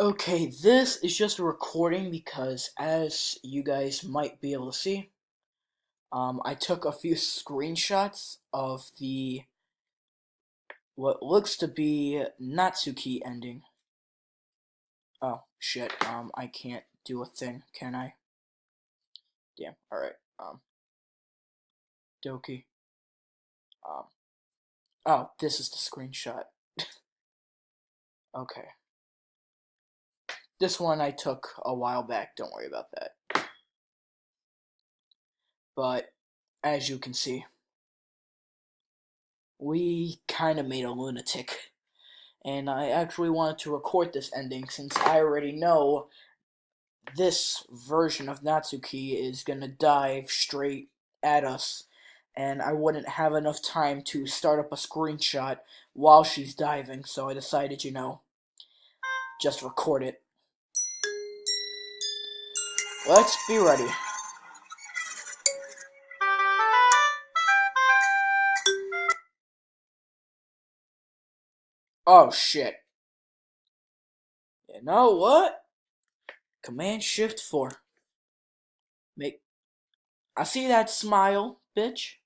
Okay, this is just a recording because, as you guys might be able to see, I took a few screenshots of the what looks to be Natsuki ending. Oh shit, I can't do a thing, can I? Damn. All right. Doki. Um. Oh, this is the screenshot. Okay. This one I took a while back. Don't worry about that. But as you can see, we kind of made a lunatic. And I actually wanted to record this ending since I already know this version of Natsuki is gonna dive straight at us, and I wouldn't have enough time to start up a screenshot while she's diving, so I decided, just record it. Let's be ready. Oh shit. You know what? Command Shift 4. Make. I see that smile, bitch.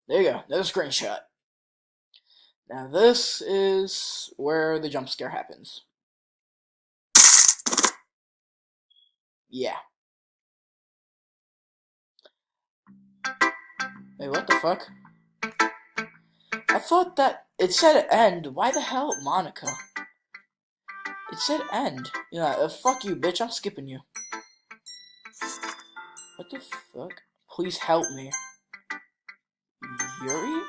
There you go. There's a screenshot. Now this is where the jump scare happens. Yeah. Wait, what the fuck? I thought that it said end. Why the hell, Monica? It said end. Yeah, fuck you, bitch. I'm skipping you. What the fuck? Please help me. Yuri?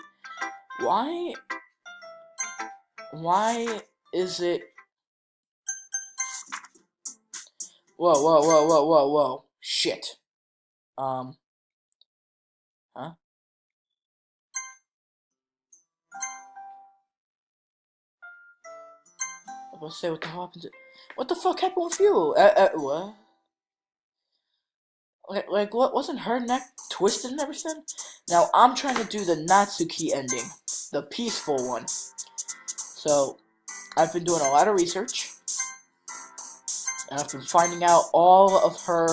Why? Why is it? Whoa, whoa, whoa, whoa, whoa, whoa. Shit. Um. Huh? I was gonna say, what the hell happened to? What the fuck happened with you? What? Like, what? Wasn't her neck twisted and everything? Now, I'm trying to do the Natsuki ending. The peaceful one. So, I've been doing a lot of research. And I've been finding out all of her,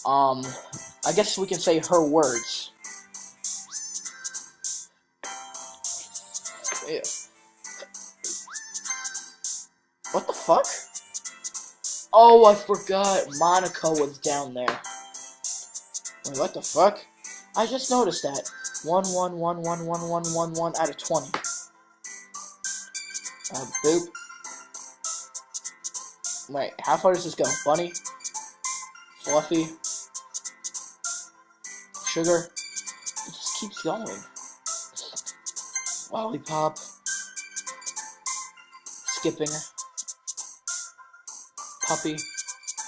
I guess we can say her words. Ew. What the fuck? Oh, I forgot Monica was down there. Wait, what the fuck? I just noticed that. 1 out of 20. Boop. Wait, how far does this go? Bunny? Fluffy? Sugar? It just keeps going. Lollipop. Skipping. Puppy.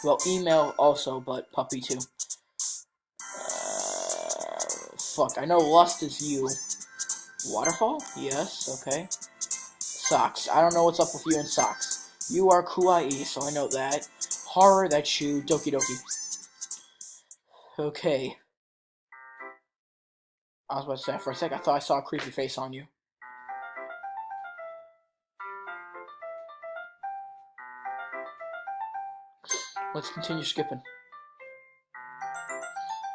Well, email also, but puppy too. Fuck, I know Lust is you. Waterfall? Yes, okay. Socks. I don't know what's up with you and socks. You are kawaii, so I know that. Horror, that's you. Doki Doki. Okay. I was about to say, for a sec, I thought I saw a creepy face on you. Let's continue skipping.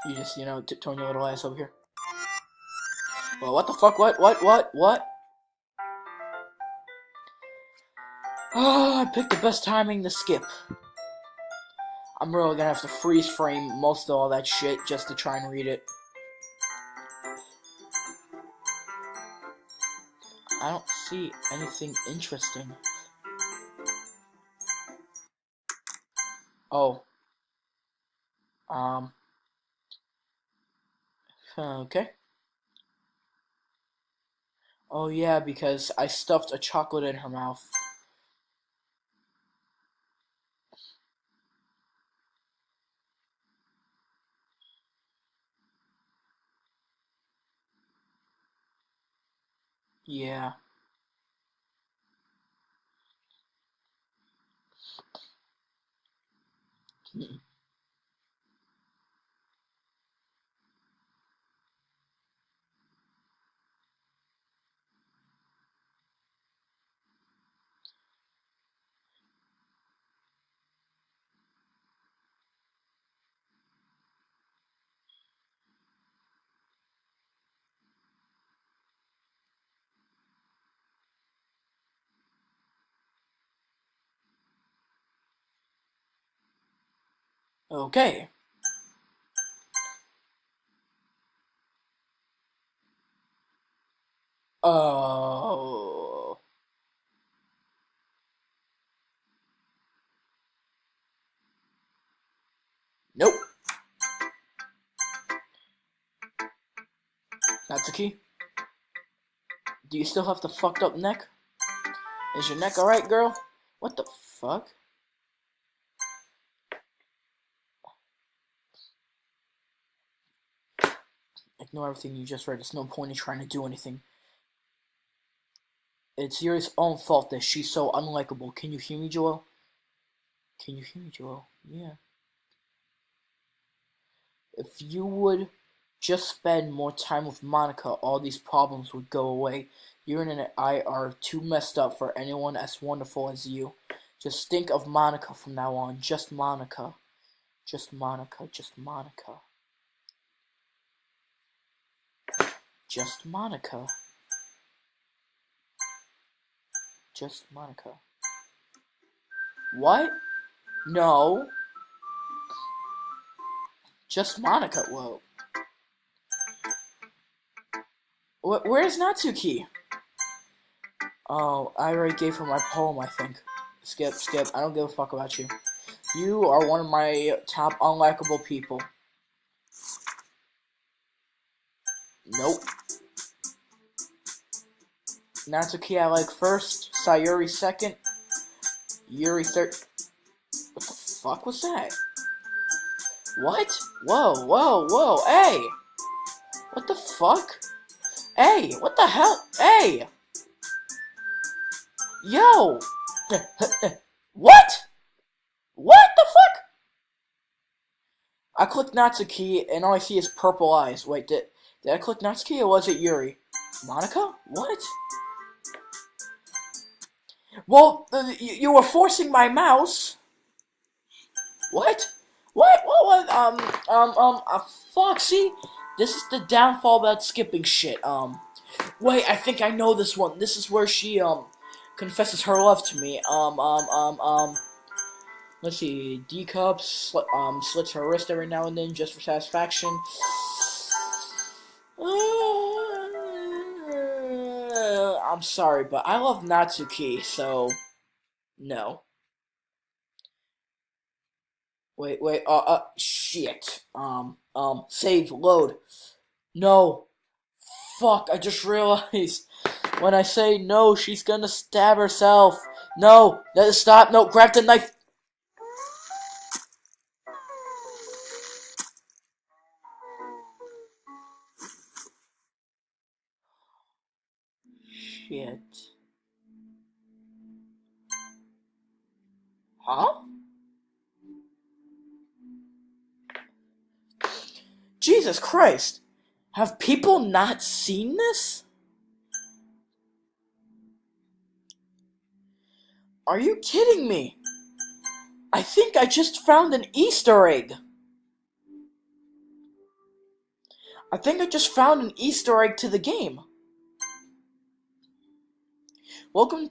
You just, tiptoeing your little ass over here. Well, what the fuck? What? Oh, I picked the best timing to skip. I'm really gonna have to freeze frame most of all that shit just to try and read it. I don't see anything interesting. Oh. Um. Okay. Oh yeah, because I stuffed a chocolate in her mouth. Yeah. Okay. Oh. Nope. Natsuki, do you still have the fucked up neck? Is your neck alright, girl? What the fuck? Ignore everything you just read. There's no point in trying to do anything. It's Yuri's own fault that she's so unlikable. Can you hear me, Joel? Can you hear me, Joel? Yeah. If you would just spend more time with Monica, all these problems would go away. Yuri and I are too messed up for anyone as wonderful as you. Just think of Monica from now on. Just Monica. Just Monica. Just Monica. Just Monica. Just Monica. What? No. Just Monica. Whoa. Where's Natsuki? Oh, I already gave her my poem, I think. Skip. I don't give a fuck about you. You are one of my top unlikable people. Nope. Natsuki I like first. Sayuri second. Yuri third. What the fuck was that? What? Whoa. Hey! What the fuck? Hey! What the hell? Hey! Yo! What? What the fuck? I clicked Natsuki and all I see is purple eyes. Wait, did I click Natsuki or was it Yuri? Monica? What? Well, you were forcing my mouse. What? Fuck, see? This is the downfall about skipping shit. Wait, I think I know this one. This is where she, confesses her love to me. Let's see. D-Cup, slits her wrist every now and then just for satisfaction. I'm sorry, but I love Natsuki, so no. Wait, shit. Save, load. No. Fuck, I just realized. When I say no, she's gonna stab herself. No, stop, no, grab the knife. Shit. Huh? Jesus Christ. Have people not seen this? Are you kidding me? I think I just found an Easter egg. I think I just found an Easter egg to the game. Welcome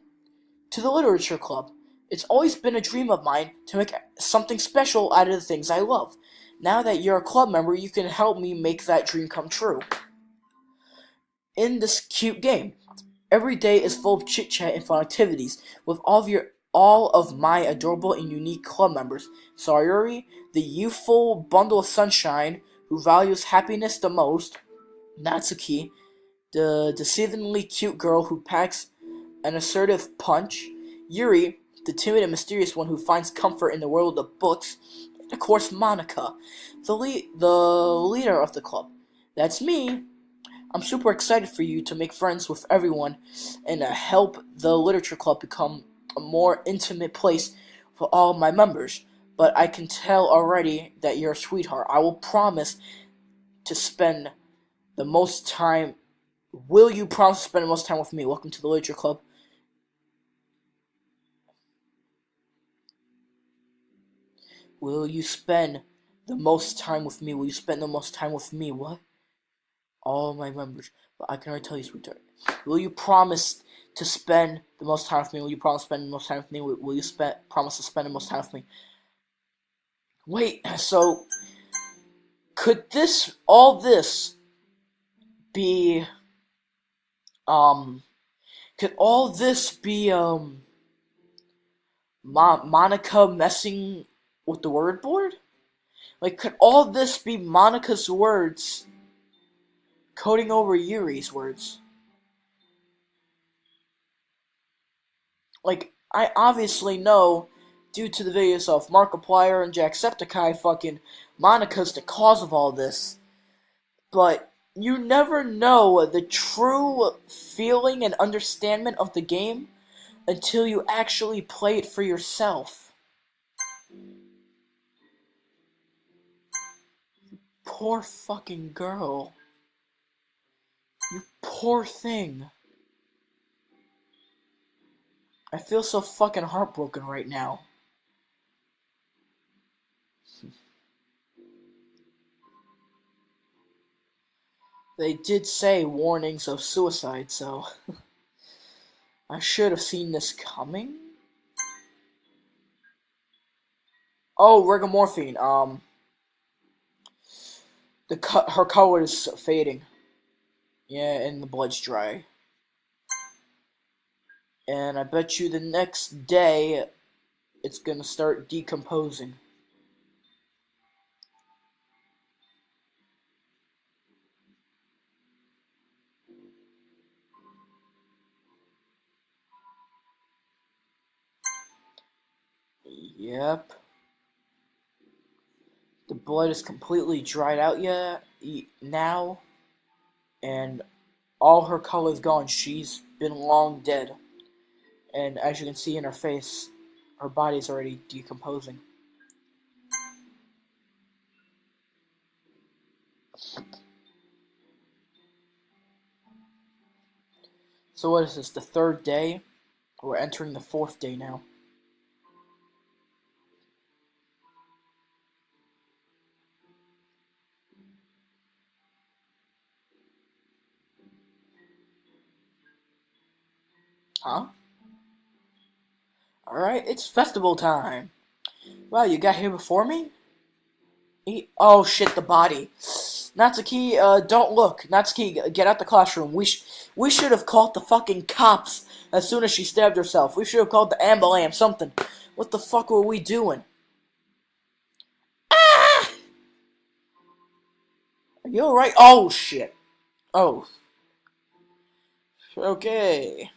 to the Literature Club. It's always been a dream of mine to make something special out of the things I love. Now that you're a club member, you can help me make that dream come true. In this cute game, every day is full of chit-chat and fun activities with all of my adorable and unique club members. Sayuri, the youthful bundle of sunshine who values happiness the most. Natsuki, the deceivingly cute girl who packs an assertive punch. Yuri, the timid and mysterious one who finds comfort in the world of books. And of course, Monica, the leader of the club. That's me. I'm super excited for you to make friends with everyone and help the Literature Club become a more intimate place for all of my members. But I can tell already that you're a sweetheart. I will promise to spend the most time. Will you promise to spend the most time with me? Welcome to the Literature Club. Will you spend the most time with me? Will you spend the most time with me? What? All my members. But I can already tell you, sweetheart. Will you promise to spend the most time with me? Will you promise to spend the most time with me? Will you promise to spend the most time with me? Wait, so could all this be, um, could all this be, Monica messing with the word board? Like, could all this be Monica's words coding over Yuri's words? Like, I obviously know, due to the videos of Markiplier and Jacksepticeye, fucking Monica's the cause of all this. But you never know the true feeling and understanding of the game until you actually play it for yourself. Poor fucking girl. You poor thing. I feel so fucking heartbroken right now. They did say warnings of suicide, so I should have seen this coming. Oh, Rigamorphine. Her color is fading. Yeah, and the blood's dry. And I bet you the next day it's gonna start decomposing. Yep. The blood is completely dried out now, and all her color's gone. She's been long dead. And as you can see in her face, her body's already decomposing. So what is this, the third day? We're entering the fourth day now. Huh? Alright, it's festival time. Wow, you got here before me? Oh shit, the body. Natsuki, don't look. Natsuki, get out the classroom. We should have called the fucking cops as soon as she stabbed herself. We should have called the ambulance, something. What the fuck were we doing? Ah! Are you alright? Oh shit. Oh. Okay.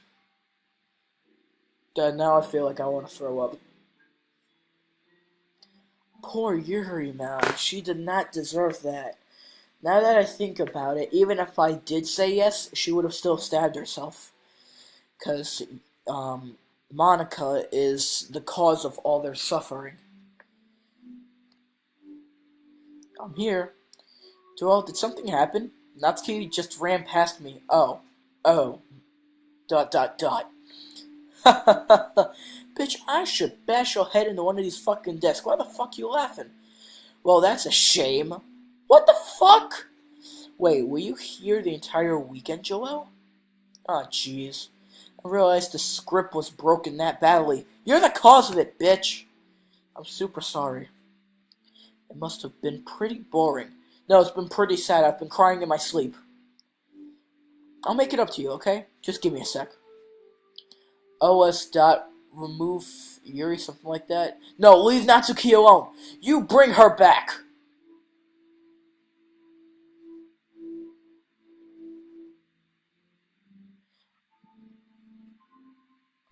God, now I feel like I want to throw up. Poor Yuri, man. She did not deserve that. Now that I think about it, even if I did say yes, she would have still stabbed herself. Because, Monica is the cause of all their suffering. I'm here. Joel, did something happen? Natsuki just ran past me. Oh. Oh. ... Bitch, I should bash your head into one of these fucking desks. Why the fuck you laughing? Well, that's a shame. What the fuck? Wait, were you here the entire weekend, Joel? Aw, jeez. I realized the script was broken that badly. You're the cause of it, bitch! I'm super sorry. It must have been pretty boring. No, it's been pretty sad. I've been crying in my sleep. I'll make it up to you, okay? Just give me a sec. Remove Yuri, something like that. No, leave Natsuki alone. You bring her back.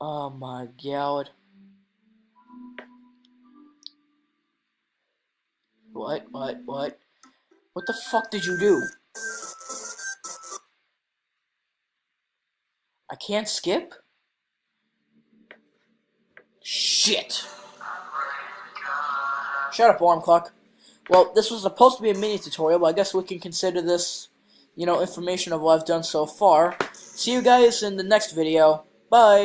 Oh my god. What? What the fuck did you do? I can't skip? Shit. Shut up, alarm clock. Well, this was supposed to be a mini tutorial, but I guess we can consider this, information of what I've done so far. See you guys in the next video. Bye.